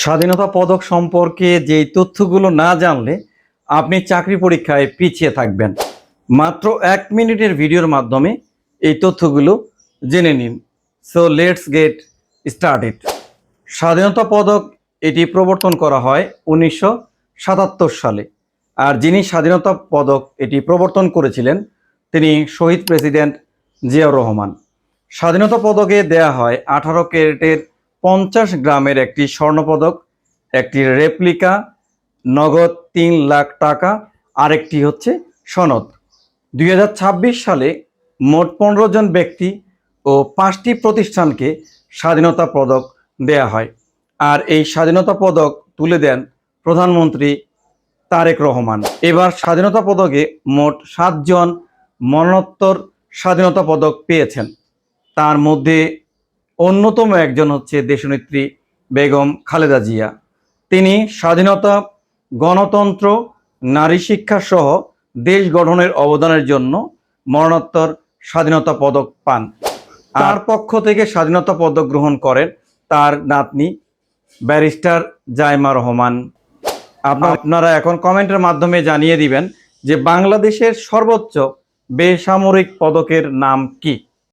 স্বাধীনতা পদক সম্পর্কে যেই তথ্যগুলো না জানলে আপনি চাকরি পরীক্ষায় পিছিয়ে থাকবেন। মাত্র 1 মিনিটের ভিডিওর মাধ্যমে এই তথ্যগুলো জেনে নিন। So let's get started. স্বাধীনতা পদক এটি প্রবর্তন করা হয় 1977 সালে। আর যিনি স্বাধীনতা পদক এটি প্রবর্তন করেছিলেন তিনি শহীদ প্রেসিডেন্ট জিয়াউর রহমান। স্বাধীনতা পদকে দেয়া হয় 18 ক্যারেটের 50 গ্রামের একটি স্বর্ণপদক, একটি রেপ্লিকা, নগদ 3 লাখ টাকা, আরেকটি হচ্ছে সনদ। 2026 সালে মোট 15 জন ব্যক্তি ও 5টি প্রতিষ্ঠানকে স্বাধীনতা পদক দেয়া হয়। আর এই স্বাধীনতা পদক তুলে দেন প্রধানমন্ত্রী তারেক রহমান। এবার স্বাধীনতা পদকে মোট 7 জন মরণোত্তর স্বাধীনতা পদক পেয়েছেন। তার মধ্যে অন্যতম একজন হচ্ছে দেশনেত্রী বেগম খালেদা জিয়া। তিনি স্বাধীনতা, গণতন্ত্র, নারী শিক্ষা সহ দেশ গঠনের অবদানের জন্য মরণোত্তর স্বাধীনতা পদক পান। তার পক্ষ থেকে স্বাধীনতা পদক গ্রহণ করেন তার নাতনি ব্যারিস্টার জাইমা রহমান। আপনারা এখন কমেন্টের মাধ্যমে জানিয়ে দিবেন যে বাংলাদেশের সর্বোচ্চ বেসামরিক পদকের নাম কি।